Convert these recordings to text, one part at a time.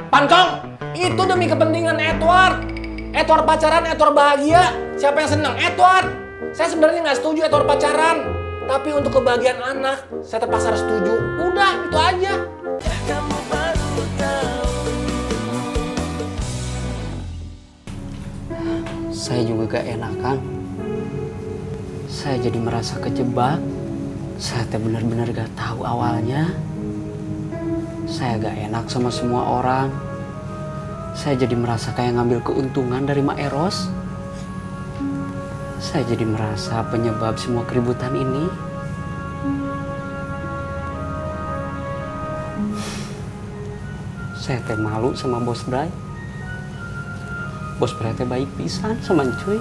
Pancong, itu demi kepentingan Edward. Edward pacaran, Edward bahagia. Siapa yang senang? Edward. Saya sebenarnya nggak setuju Edward pacaran. Tapi untuk kebahagiaan anak, saya terpaksa harus setuju. Udah, itu aja. Saya juga gak enakan. Saya jadi merasa kejebak. Saya benar-benar gak tahu awalnya. Saya gak enak sama semua orang. Saya jadi merasa kayak ngambil keuntungan dari Mak Eros. Saya jadi merasa penyebab semua keributan ini. Saya malu sama Bos Bray. Bos Bray baik pisan sama cuy.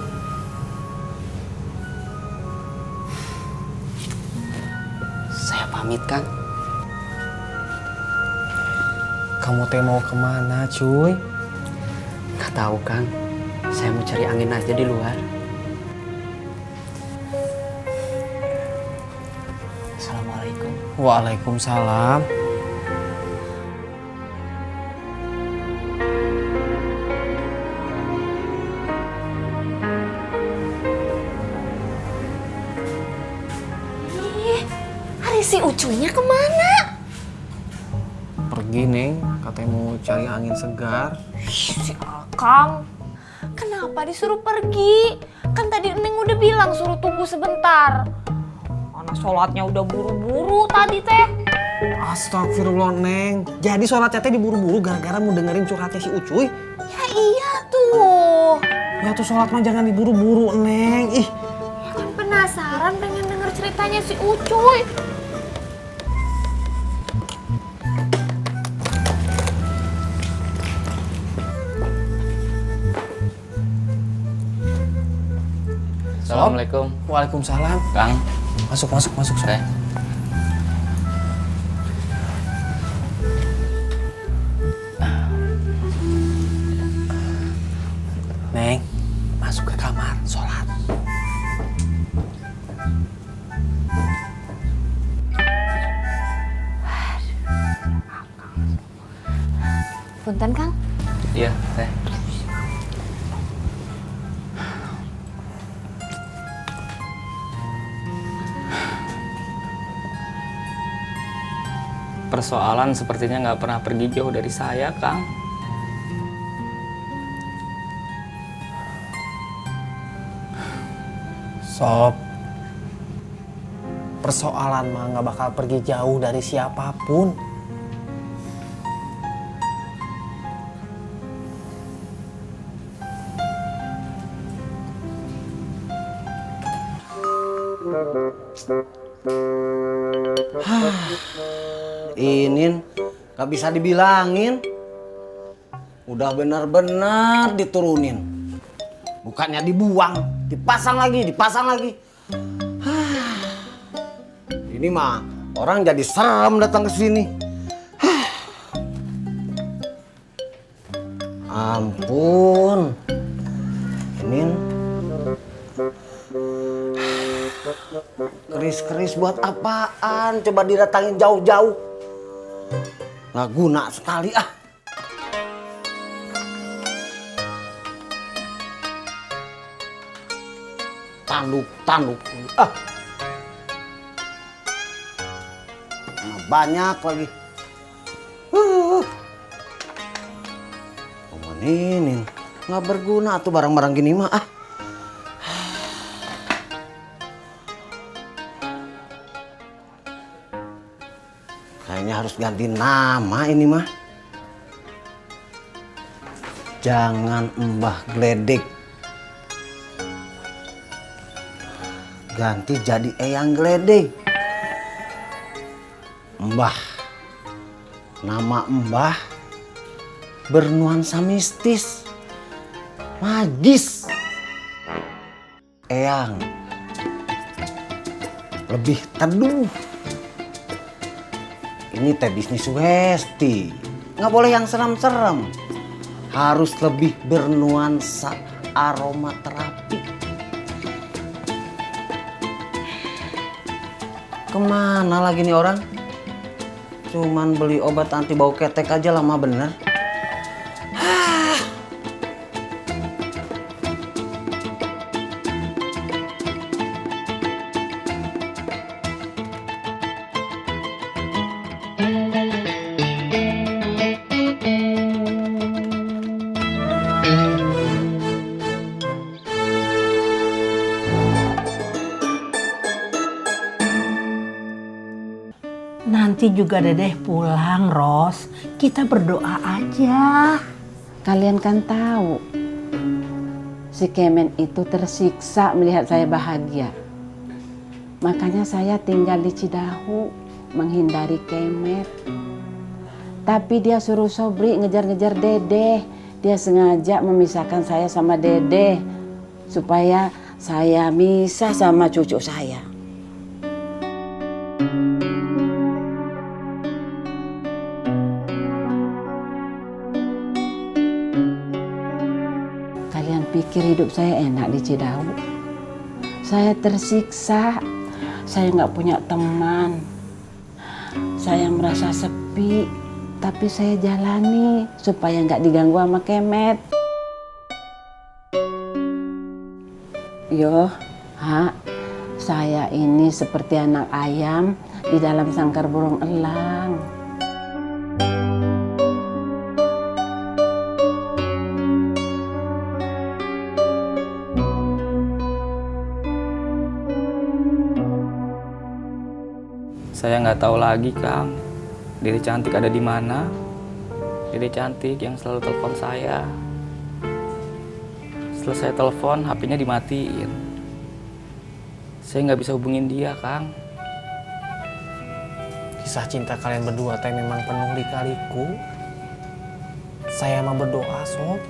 Saya pamit, Kang. Kamu mau kemana, cuy? Gak tahu, Kang. Saya mau cari angin aja di luar. Assalamualaikum. Waalaikumsalam. Si Ucunya kemana? Pergi, Neng. Katanya mau cari angin segar. Si Akang. Kenapa disuruh pergi? Kan tadi Neng udah bilang suruh tunggu sebentar. Anak sholatnya udah buru-buru tadi teh. Astagfirullah, Neng. Jadi sholatnya teh diburu-buru gara-gara mau dengerin curhatnya si Ucuy. Ya iya tuh. Ya tuh sholat mah jangan diburu-buru, Neng. Ih. Ya kan penasaran pengen denger ceritanya si Ucuy. Assalamualaikum. Waalaikumsalam. Kang. Masuk. Saya. Neng, masuk ke kamar, sholat. Punten, Kang. Iya, Teh. Persoalan sepertinya nggak pernah pergi jauh dari saya, Kang. Sob, persoalan mah nggak bakal pergi jauh dari siapapun. Inin gak bisa dibilangin. Udah benar-benar diturunin. Bukannya dibuang, dipasang lagi. Ini mah orang jadi serem datang ke sini. Ampun. Inin. Keris-keris buat apaan? Coba didatangin jauh-jauh. Nggak guna sekali ah. Tanduk ah. Nah, banyak lagi. Ini nggak berguna tuh barang-barang gini mah ah. Kayaknya harus ganti nama ini mah. Jangan Mbah Gledek. Ganti jadi Eyang Gledek. Mbah. Nama Mbah bernuansa mistis. Magis. Eyang. Lebih teduh. Ini teh bisnis Westi. Nggak boleh yang serem-serem. Harus lebih bernuansa aromaterapi. Kemana lagi nih orang? Cuman beli obat anti bau ketek aja lama bener. Nanti juga Dedeh pulang, Ros. Kita berdoa aja. Kalian kan tahu, si Kemen itu tersiksa melihat saya bahagia. Makanya saya tinggal di Cidahu, menghindari Kemet. Tapi dia suruh Sobri ngejar-ngejar Dedeh. Dia sengaja memisahkan saya sama Dedeh, supaya saya misah sama cucu saya. Kalian pikir hidup saya enak di Cidahu? Saya tersiksa, saya nggak punya teman, saya merasa sepi, tapi saya jalani supaya nggak diganggu sama Kemet. Yo, saya ini seperti anak ayam di dalam sangkar burung elang. Saya nggak tahu lagi, Kang. Dede cantik ada di mana? Dede cantik yang selalu telepon saya. Setelah saya telepon, HP-nya dimatiin. Saya nggak bisa hubungin dia, Kang. Kisah cinta kalian berdua teh memang penuh lika-liku. Saya mah berdoa, Sob.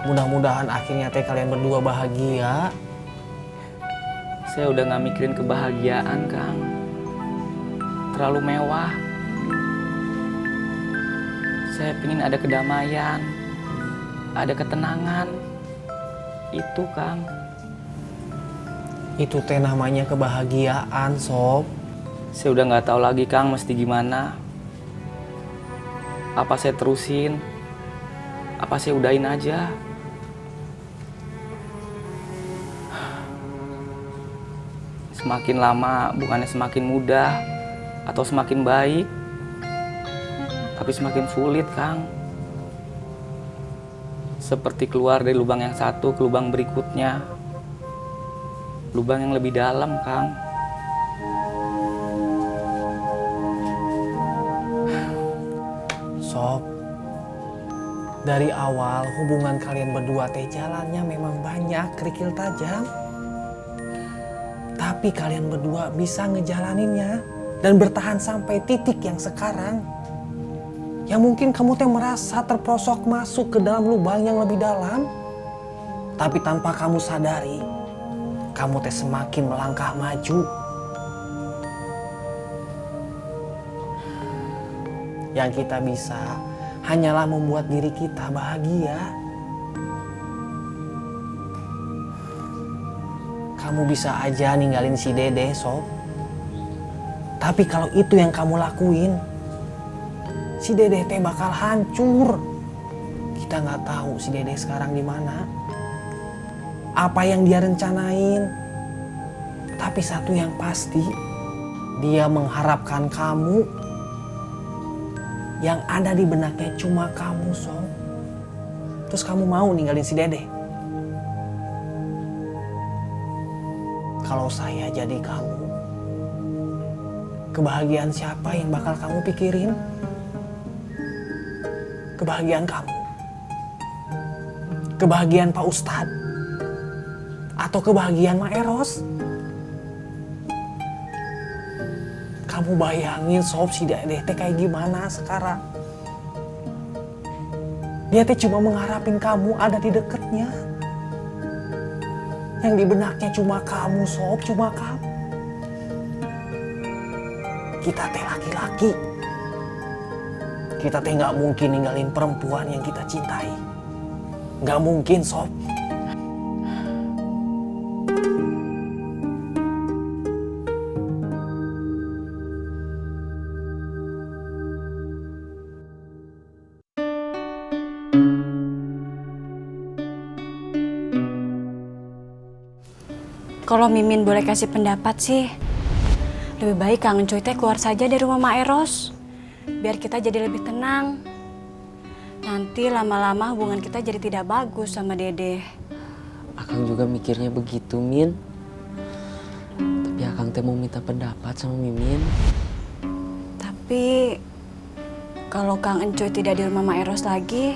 Mudah-mudahan akhirnya teh kalian berdua bahagia. Saya udah nggak mikirin kebahagiaan, Kang. Terlalu mewah. Saya pingin ada kedamaian, ada ketenangan. Itu, Kang. Itu teh namanya kebahagiaan, Sob. Saya udah nggak tahu lagi, Kang, mesti gimana. Apa saya terusin? Apa saya udahin aja? Semakin lama bukannya semakin mudah atau semakin baik, tapi semakin sulit, Kang. Seperti keluar dari lubang yang satu ke lubang berikutnya. Lubang yang lebih dalam, Kang. Sob, dari awal hubungan kalian berdua teh jalannya memang banyak kerikil tajam. Tapi kalian berdua bisa ngejalaninnya dan bertahan sampai titik yang sekarang. Yang mungkin kamu teh merasa terprosok masuk ke dalam lubang yang lebih dalam. Tapi tanpa kamu sadari, kamu teh semakin melangkah maju. Yang kita bisa hanyalah membuat diri kita bahagia. Kamu bisa aja ninggalin si Dede, Sob. Tapi kalau itu yang kamu lakuin, si Dede teh bakal hancur. Kita nggak tahu si Dede sekarang di mana, apa yang dia rencanain. Tapi satu yang pasti, dia mengharapkan kamu. Yang ada di benaknya cuma kamu, Sob. Terus kamu mau ninggalin si Dede? Kalau saya jadi kamu, kebahagiaan siapa yang bakal kamu pikirin? Kebahagiaan kamu? Kebahagiaan Pak Ustadz? Atau kebahagiaan Mak Eros? Kamu bayangin, Sob, si Dede teh kayak gimana sekarang? Dia teh cuma mengharapin kamu ada di deketnya. Yang di benaknya cuma kamu, Sob, cuma kamu. Kita teh laki-laki. Kita teh nggak mungkin ninggalin perempuan yang kita cintai. Nggak mungkin, Sob. Kalau Mimin boleh kasih pendapat sih, lebih baik Kang Encoy teh keluar saja dari rumah Mak Eros, biar kita jadi lebih tenang. Nanti lama-lama hubungan kita jadi tidak bagus sama Dede. Akang juga mikirnya begitu, Min. Tapi Akang teh mau minta pendapat sama Mimin. Tapi kalau Kang Encoy tidak di rumah Mak Eros lagi,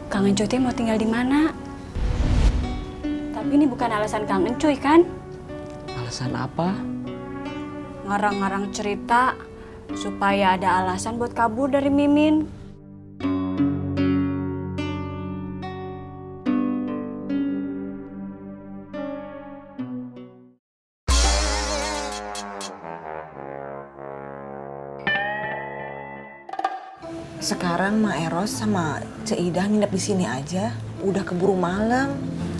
Kang Encoy teh mau tinggal di mana? Tapi ini bukan alasan Kang Encoy kan? Alasan apa? Ngarang-ngarang cerita supaya ada alasan buat kabur dari Mimin. Sekarang Mak Eros sama Cek Ida nginep di sini aja. Udah keburu malam.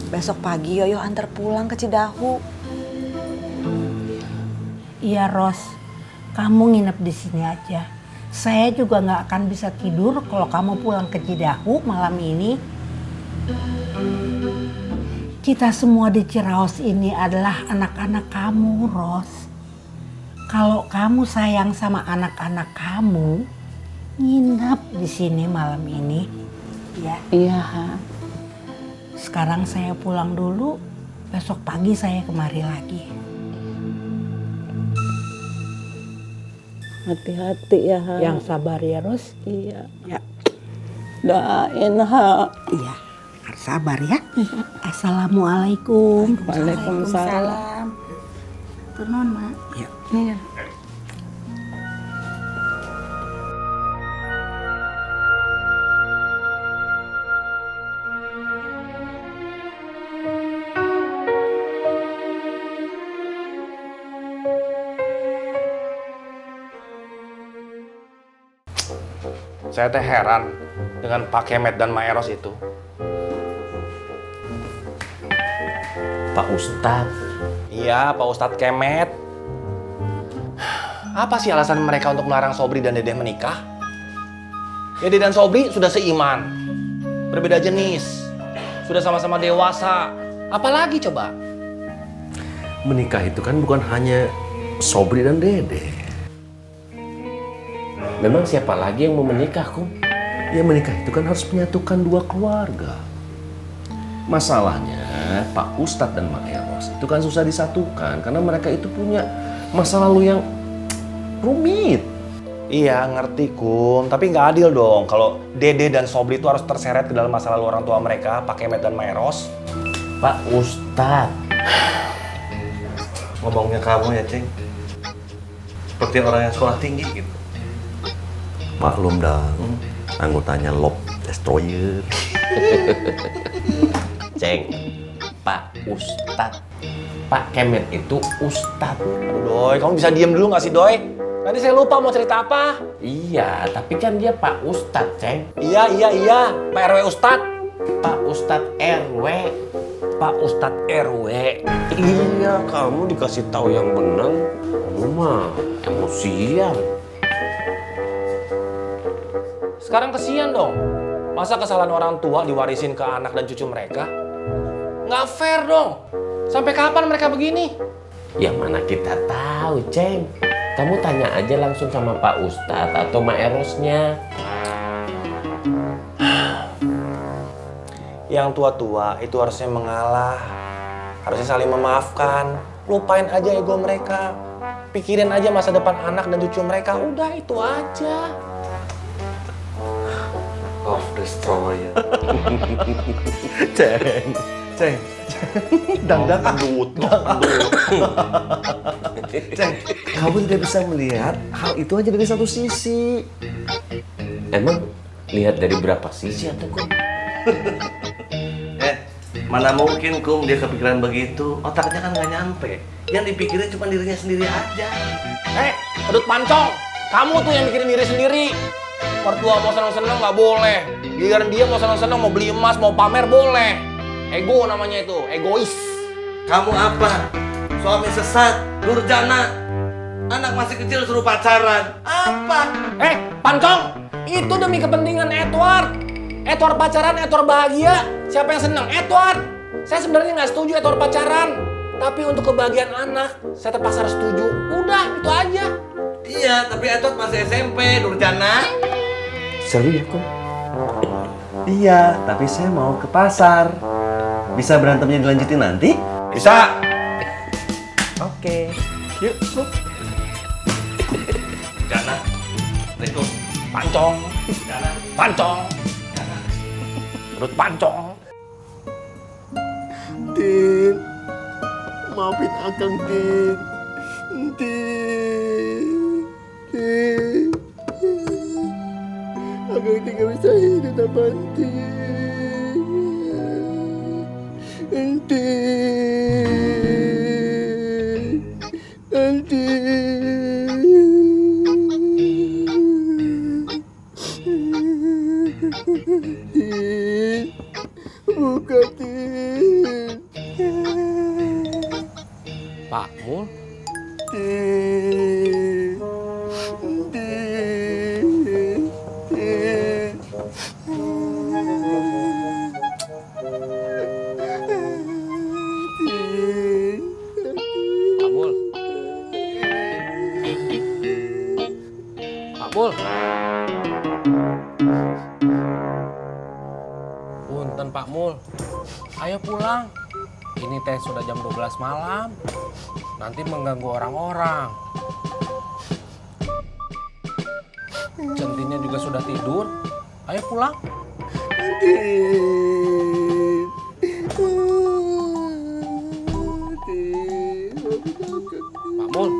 Besok pagi Yoyo antar pulang ke Cidahu. Iya Ros, kamu nginep di sini aja. Saya juga nggak akan bisa tidur kalau kamu pulang ke Cidahu malam ini. Kita semua di Ciraos ini adalah anak-anak kamu, Ros. Kalau kamu sayang sama anak-anak kamu, nginep di sini malam ini, ya. Iya. Sekarang saya pulang dulu, besok pagi saya kemari lagi. Hati-hati ya. Yang sabar ya, Ros. Iya. Ya. Doain ha. Iya, harus sabar ya. Assalamualaikum. Waalaikumsalam. Turun, Mak. Ya. Iya. Saya teh heran dengan Pak Kemet dan Mak Eros itu. Pak Ustadz. Iya, Pak Ustadz Kemet. Apa sih alasan mereka untuk melarang Sobri dan Dedeh menikah? Dedeh dan Sobri sudah seiman, berbeda jenis, sudah sama-sama dewasa. Apalagi coba? Menikah itu kan bukan hanya Sobri dan Dede. Memang siapa lagi yang mau menikah, Kum? Ya menikah itu kan harus menyatukan dua keluarga. Masalahnya Pak Ustadz dan Mak Eros itu kan susah disatukan karena mereka itu punya masa lalu yang rumit. Iya, ngerti Kum, tapi nggak adil dong kalau Dede dan Sobri itu harus terseret ke dalam masa lalu orang tua mereka, Pak Kemet dan Mak Eros. Pak Ustadz. Ngomongnya kamu ya, Ceng. Seperti orang yang sekolah tinggi gitu. Maklum dong, anggotanya Lob Destroyer. Ceng, Pak Ustadz. Pak Kemet itu Ustadz. Aduh Doi, kamu bisa diem dulu nggak sih Doi? Nanti saya lupa mau cerita apa. Iya, tapi kan dia Pak Ustadz, Ceng. Iya, Pak RW Ustadz. Pak Ustadz RW. Pak Ustadz RW. Iya, kamu dikasih tahu yang benar. Kamu mah emosian. Sekarang kesian dong. Masa kesalahan orang tua diwarisin ke anak dan cucu mereka? Nggak fair dong. Sampai kapan mereka begini? Ya mana kita tahu, Ceng. Kamu tanya aja langsung sama Pak Ustadz atau Mak Erosnya. Yang tua-tua itu harusnya mengalah. Harusnya saling memaafkan. Lupain aja ego mereka. Pikirin aja masa depan anak dan cucu mereka. Udah, itu aja. Of Destroyer. Ceng. Dangdang adut. Ceng, kamu tidak bisa melihat hal itu aja dari satu sisi. Emang lihat dari berapa sisi atau Kum? Mana mungkin Kum dia kepikiran begitu? Otaknya kan nggak nyampe. Yang dipikirin cuma dirinya sendiri aja. Pedut pancong. Kamu tuh yang mikirin diri sendiri. Mertua mau seneng-seneng nggak boleh. Giliran dia mau seneng-seneng, mau beli emas, mau pamer boleh. Ego namanya itu, egois. Kamu apa? Suami sesat, durjana. Anak masih kecil suruh pacaran. Apa? Pancong, itu demi kepentingan Edward. Edward pacaran, Edward bahagia. Siapa yang seneng? Edward. Saya sebenarnya nggak setuju Edward pacaran. Tapi untuk kebahagiaan anak, saya terpaksa harus setuju. Udah, itu aja. Iya, tapi Edward masih SMP, durjana. Seru ya, Kum? Iya, tapi saya mau ke pasar. Bisa berantemnya dilanjutin nanti? Bisa. Oke. Yuk, Kum. Assalamualaikum. Pancong. Pancong. Perut pancong. Tin, maafin akang Tin. Tin. Akang tidak bisa hidup tanpa Tin. Tin, buka Tin. Pak Mul. Tin, Tin, Tin. Pak Mul. Pak Mul. Punten Pak Mul. Ayo pulang. Ini teh sudah jam 12 malam. Nanti mengganggu orang-orang. Centinnya juga sudah tidur. Ayo pulang. Pak Mul.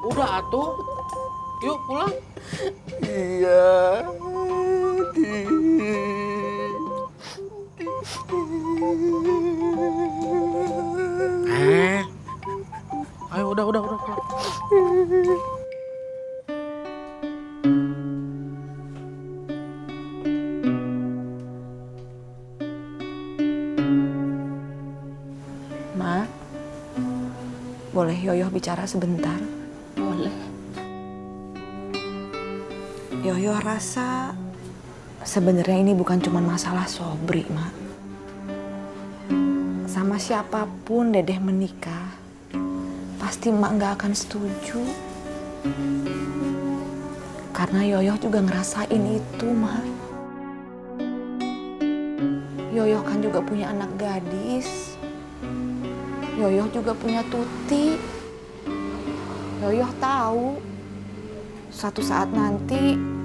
Udah atuh. Yuk pulang. Iya. Ayo udah. Ma, boleh Yoyo bicara sebentar? Boleh. Yoyo rasa sebenarnya ini bukan cuma masalah Sobri, Ma. Sama siapapun Dedeh menikah, pasti Mak nggak akan setuju. Karena Yoyo juga ngerasain itu, Ma. Yoyo kan juga punya anak gadis. Yoyo juga punya Tuti. Yoyo tahu suatu saat nanti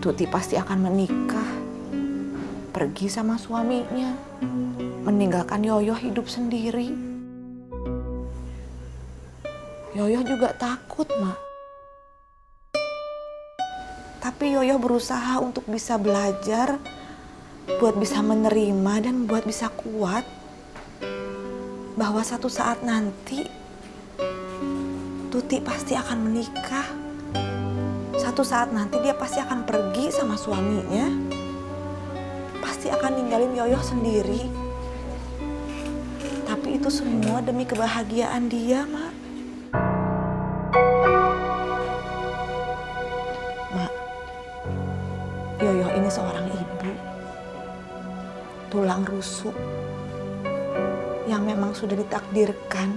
Tuti pasti akan menikah, pergi sama suaminya, meninggalkan Yoyo hidup sendiri. Yoyo juga takut, Mak. Tapi Yoyo berusaha untuk bisa belajar, buat bisa menerima dan buat bisa kuat bahwa satu saat nanti Tuti pasti akan menikah. Satu saat nanti dia pasti akan pergi sama suaminya. Pasti akan ninggalin Yoyo sendiri. Tapi itu semua demi kebahagiaan dia, Mak. Mak, Yoyo ini seorang ibu. Tulang rusuk yang memang sudah ditakdirkan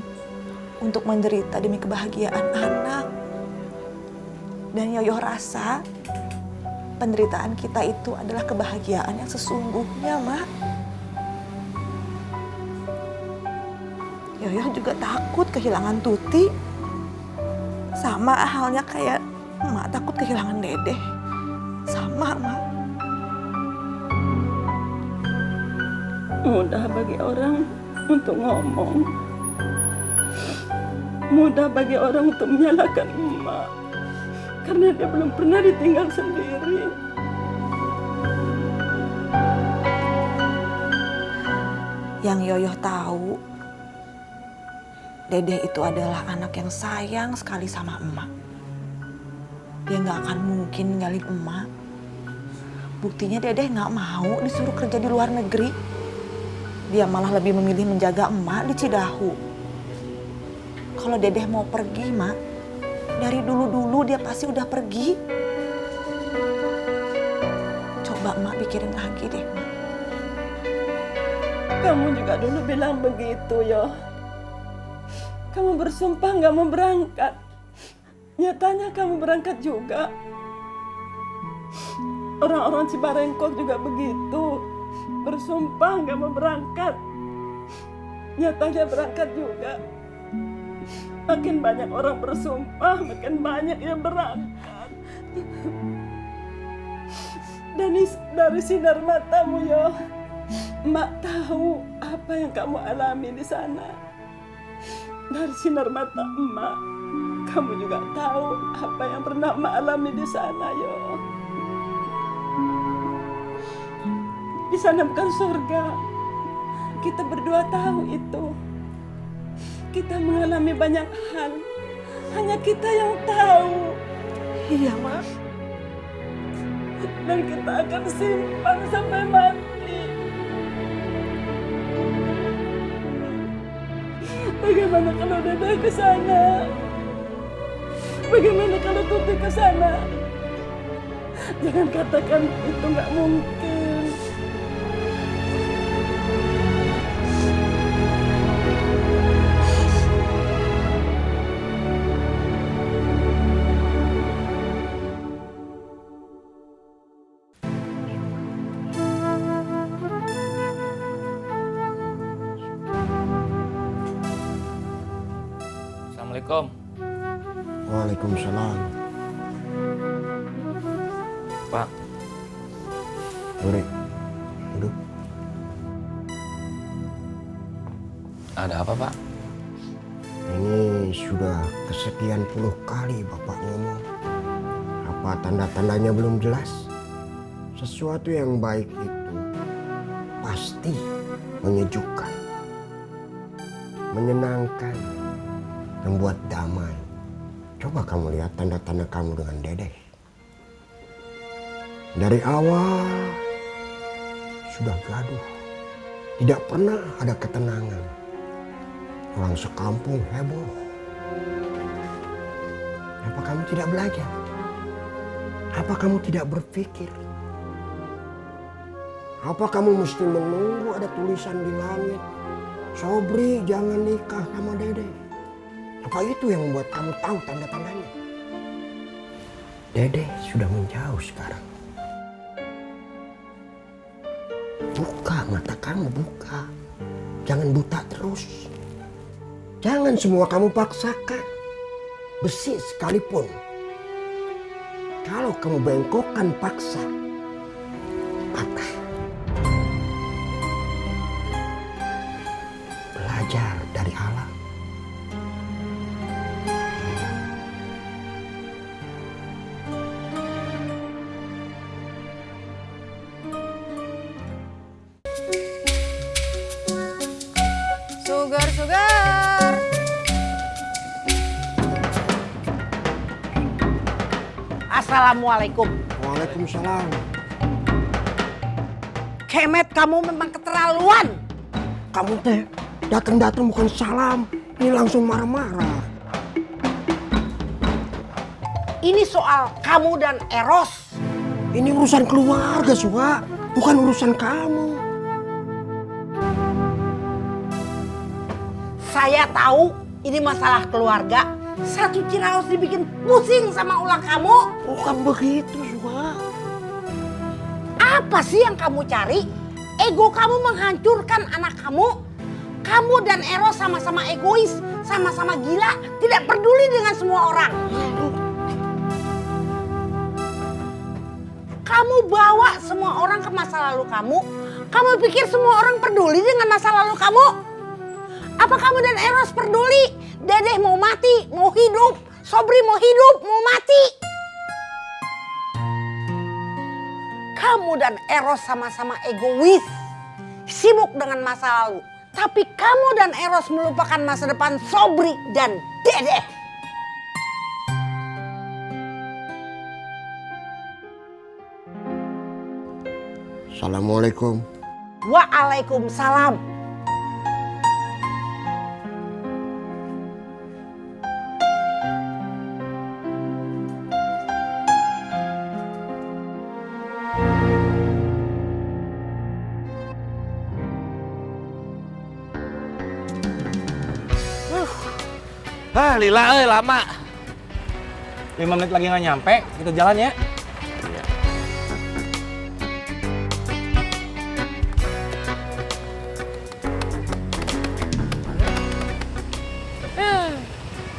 untuk menderita demi kebahagiaan anak. Dan Yoyo rasa penderitaan kita itu adalah kebahagiaan yang sesungguhnya, Mak. Yoyo juga takut kehilangan Tuti. Sama halnya kayak Mak takut kehilangan Dedeh. Sama, Mak. Mudah bagi orang untuk ngomong. Mudah bagi orang untuk menyalahkan emak. Karena dia belum pernah ditinggal sendiri. Yang Yoyo tahu, Dedeh itu adalah anak yang sayang sekali sama emak. Dia nggak akan mungkin ninggalin emak. Buktinya Dedeh nggak mau disuruh kerja di luar negeri. Dia malah lebih memilih menjaga emak di Cidahu. Kalau Dedeh mau pergi, Mak, dari dulu-dulu dia pasti udah pergi. Coba Mak pikirin lagi deh, Mak. Kamu juga dulu bilang begitu, Yo. Kamu bersumpah nggak mau berangkat. Nyatanya kamu berangkat juga. Orang-orang Cibarengkok juga begitu. Bersumpah nggak mau berangkat. Nyatanya berangkat juga. Makin banyak orang bersumpah, makin banyak yang berangkat. Dari sinar matamu, Yo, Mak tahu apa yang kamu alami di sana. Dari sinar mata Emak, kamu juga tahu apa yang pernah Emak alami di sana, Yo. Di sana bukan surga. Kita berdua tahu itu. Kita mengalami banyak hal. Hanya kita yang tahu. Iya, Mak. Dan kita akan simpan sampai mati. Bagaimana kalau Dedeh ke sana? Bagaimana kalau Tuti ke sana? Jangan katakan itu nggak mungkin. Assalamualaikum. Waalaikumsalam. Pak, Duri, duduk. ada apa Pak? Ini sudah kesekian puluh kali Bapak ngomong. Apa tanda-tandanya belum jelas? Sesuatu yang baik itu pasti menyejukkan, menyenangkan, membuat damai. Coba kamu lihat tanda-tanda kamu dengan Dedeh. Dari awal sudah gaduh. Tidak pernah ada ketenangan. Orang sekampung heboh. Apa kamu tidak belajar? Apa kamu tidak berpikir? Apa kamu mesti menunggu ada tulisan di langit, Sobri jangan nikah sama Dedeh? Apa itu yang membuat kamu tahu tanda-tandanya? Dedeh sudah menjauh sekarang. Buka mata kamu, buka. Jangan buta terus. Jangan semua kamu paksakan. Besi sekalipun. Kalau kamu bengkokkan paksa, patah. Belajar dari alam. Sugar. Assalamualaikum. Waalaikumsalam. Kemet, kamu memang keterlaluan. Kamu teh datang-datang bukan salam, ini langsung marah-marah. Ini soal kamu dan Eros. Ini urusan keluarga, Suha, bukan urusan kamu. Saya tahu ini masalah keluarga. Satu Ciraos dibikin pusing sama ulah kamu. Bukan begitu, Suha. Apa sih yang kamu cari? Ego kamu menghancurkan anak kamu. Kamu dan Eros sama-sama egois, sama-sama gila, tidak peduli dengan semua orang. Kamu bawa semua orang ke masa lalu kamu. Kamu pikir semua orang peduli dengan masa lalu kamu? Apa kamu dan Eros peduli? Dedeh mau mati, mau hidup. Sobri mau hidup, mau mati. Kamu dan Eros sama-sama egois. Sibuk dengan masa lalu. Tapi kamu dan Eros melupakan masa depan Sobri dan Dedeh. Assalamualaikum. Waalaikumsalam. Lila, lama. 5 menit lagi nggak nyampe, kita jalan ya.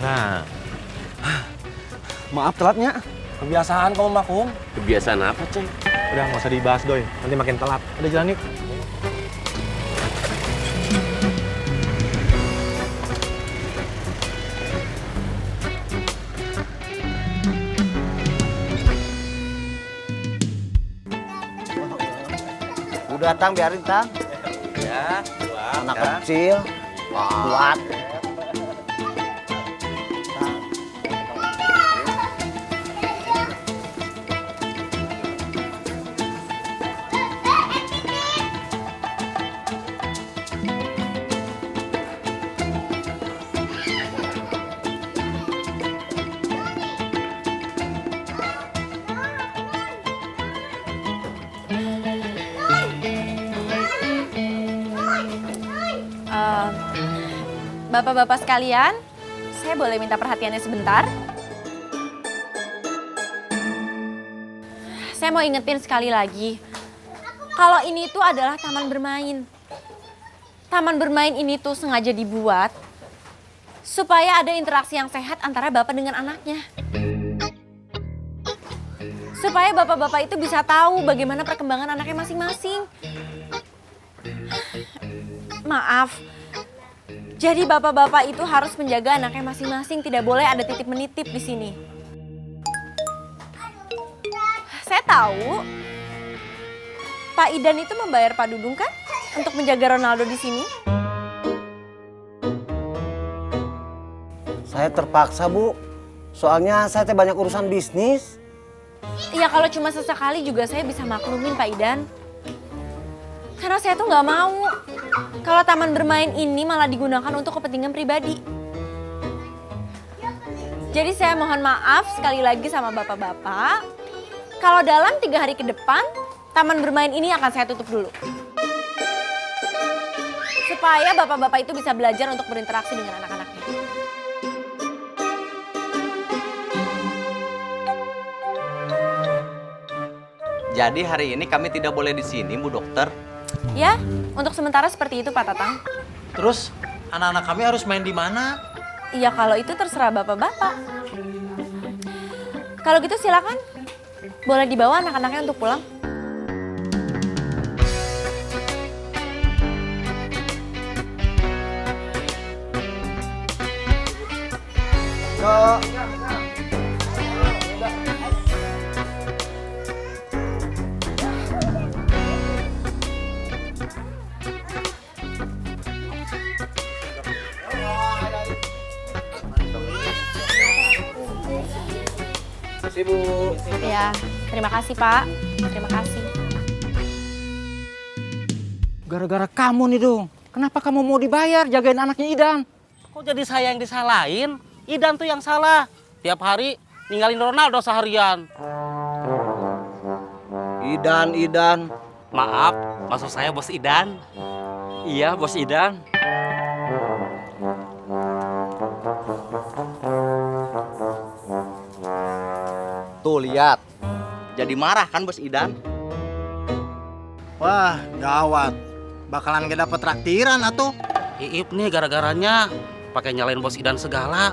Nah, Maaf telatnya. Kebiasaan kamu makum. Kebiasaan apa, Ceng? Udah nggak usah dibahas Doi, nanti makin telat. Udah jalan yuk. Udah Tang, biarin Tang. Ya, Anak kecil, kuat. Bapak-bapak sekalian, saya boleh minta perhatiannya sebentar? Saya mau ingetin sekali lagi, kalau ini tuh adalah taman bermain. Taman bermain ini tuh sengaja dibuat supaya ada interaksi yang sehat antara bapak dengan anaknya. Supaya bapak-bapak itu bisa tahu bagaimana perkembangan anaknya masing-masing. Maaf, jadi bapak-bapak itu harus menjaga anaknya masing-masing, tidak boleh ada titip menitip di sini. Saya tahu Pak Idan itu membayar Pak Dudung kan untuk menjaga Ronaldo di sini. Saya terpaksa, Bu. Soalnya saya teh banyak urusan bisnis. Iya, kalau cuma sesekali juga saya bisa maklumin Pak Idan. Karena saya tuh nggak mau kalau taman bermain ini malah digunakan untuk kepentingan pribadi. Jadi saya mohon maaf sekali lagi sama bapak-bapak. Kalau dalam 3 hari ke depan, taman bermain ini akan saya tutup dulu. Supaya bapak-bapak itu bisa belajar untuk berinteraksi dengan anak-anaknya. Jadi hari ini kami tidak boleh di sini, Bu Dokter. Ya, untuk sementara seperti itu Pak Tatang. Terus anak-anak kami harus main di mana? Iya, kalau itu terserah bapak-bapak. Kalau gitu silakan. Boleh dibawa anak-anaknya untuk pulang. Bu. Ya, terima kasih Pak. Terima kasih. Gara-gara kamu nih Dung, kenapa kamu mau dibayar jagain anaknya Idan? Kok jadi saya yang disalahin? Idan tuh yang salah. Tiap hari ninggalin Ronaldo seharian. Idan. Maaf, maksud saya Bos Idan. Iya, Bos Idan. Tuh lihat, jadi marah kan Bos Idan? Wah, gawat. Bakalan gak dapet traktiran atuh. Iip nih gara-garanya pakai nyalain Bos Idan segala.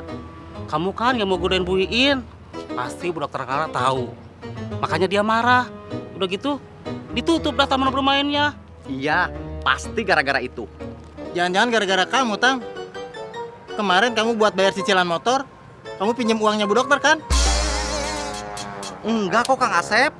Kamu kan yang mau godain Bu Iin. Pasti Bu Dokter Clara tahu. Makanya dia marah. Udah gitu, ditutup dah taman bermainnya. Iya, pasti gara-gara itu. Jangan-jangan gara-gara kamu, Tang. Kemarin kamu buat bayar cicilan motor, kamu pinjam uangnya Bu Dokter kan? Enggak kok Kang Asep.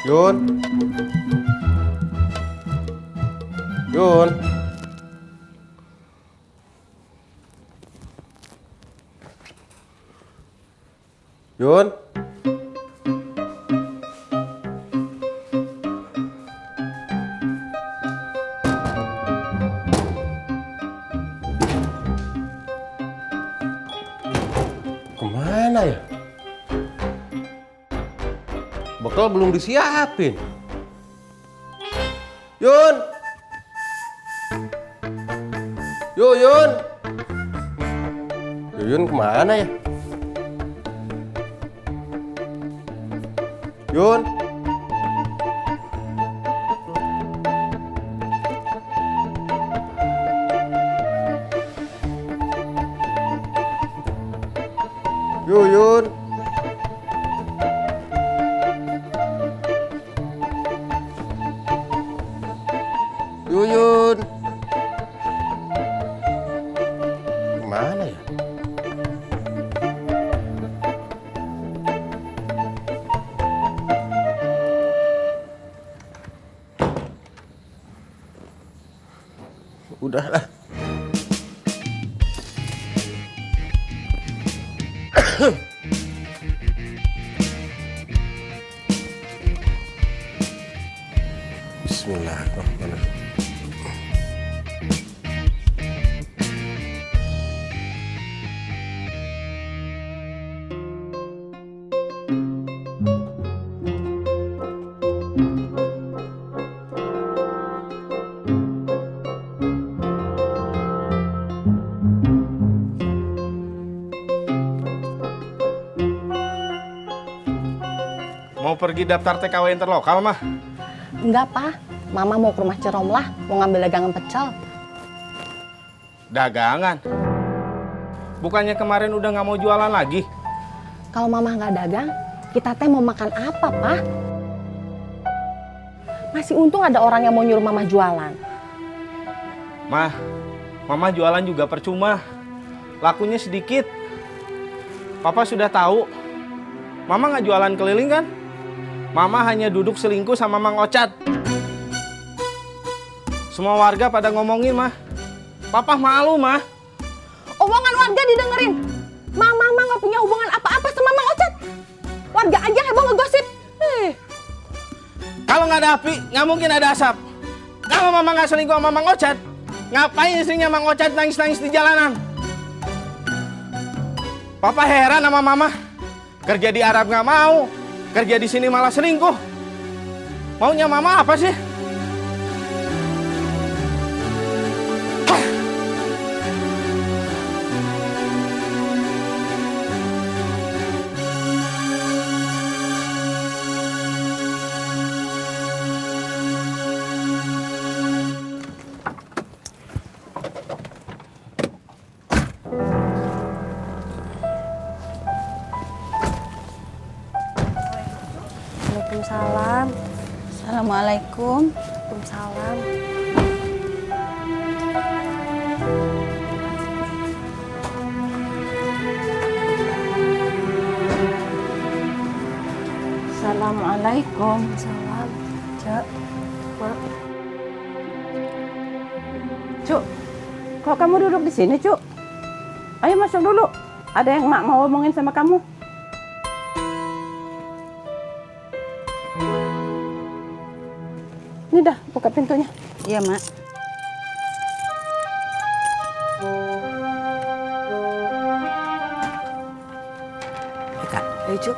Yun. Yun. Yun. Kemana ya? Bekal belum disiapin. Yun! Yuyun! Yuyun kemana ya? Yun! Yuyun! Yuyun! Kemana ya? Udahlah. Bismillahirrahmanirrahim. Mau pergi daftar TKW interlokal, mah? Enggak, Pak. Mama mau ke rumah Ciromlah, mau ngambil dagangan pecel. Dagangan? Bukannya kemarin udah nggak mau jualan lagi? Kalau Mama nggak dagang, kita teh mau makan apa, Pak? Masih untung ada orang yang mau nyuruh Mama jualan. Mah, Mama jualan juga percuma. Lakunya sedikit. Papa sudah tahu. Mama nggak jualan keliling kan? Mama hanya duduk selingkuh sama Mang Ocat. Semua warga pada ngomongin, Mah. Papa malu, Mah. Omongan warga didengerin. Mama nggak punya hubungan apa-apa sama Mang Ocat. Warga aja heboh ngegosip. Kalau nggak ada api, nggak mungkin ada asap. Kalau Mama nggak selingkuh sama Mang Ocat, ngapain istrinya Mang Ocat nangis-nangis di jalanan? Papa heran sama Mama. Kerja di Arab nggak mau, kerja di sini malah selingkuh. Maunya Mama apa sih? Waalaikumsalam. Assalamualaikum. Waalaikumsalam. Assalamualaikum. Salam. Cek. Mak. Cuk, kok kamu duduk di sini, Cuk? Ayo masuk dulu. Ada yang Mak mau ngomongin sama kamu. Ini dah, buka pintunya. Iya, Mak. Kak, ayo Cuk.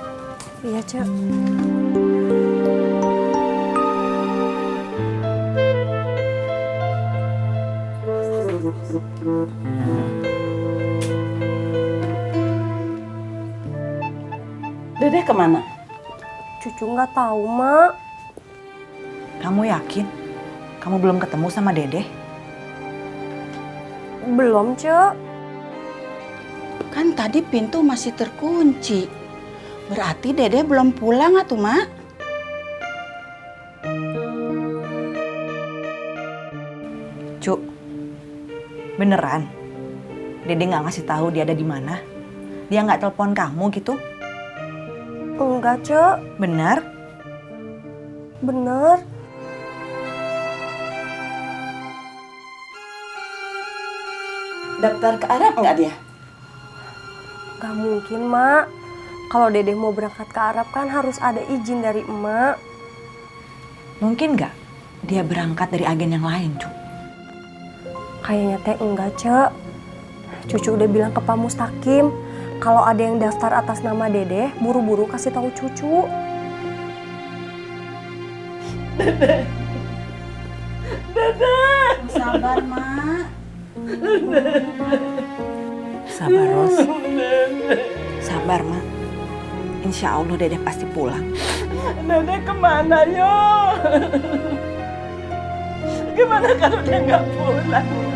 Iya, Cek. Dedeh kemana? Cucu nggak tahu, Mak. Kamu yakin? Kamu belum ketemu sama Dedeh? Belum, Cek. Kan tadi pintu masih terkunci. Berarti Dede belum pulang atuh, Mak. Cuk, beneran? Dede nggak ngasih tahu dia ada di mana? Dia nggak telepon kamu gitu? Enggak, Cek. Bener? Bener. Daftar ke Arab nggak dia? Gak mungkin, Mak. Kalau Dedeh mau berangkat ke Arab kan harus ada izin dari emak. Mungkin nggak dia berangkat dari agen yang lain, Cuk? Kayaknya teh enggak, Cek. Cucu udah bilang ke Pak Mustaqim, kalau ada yang daftar atas nama Dedeh, buru-buru kasih tahu Cucu. Sabar, Mak. Sabar, Ros. Sabar, Mak. Insya Allah Dedeh pasti pulang. Dedeh kemana yo? Gimana kalau dia nggak pulang yo?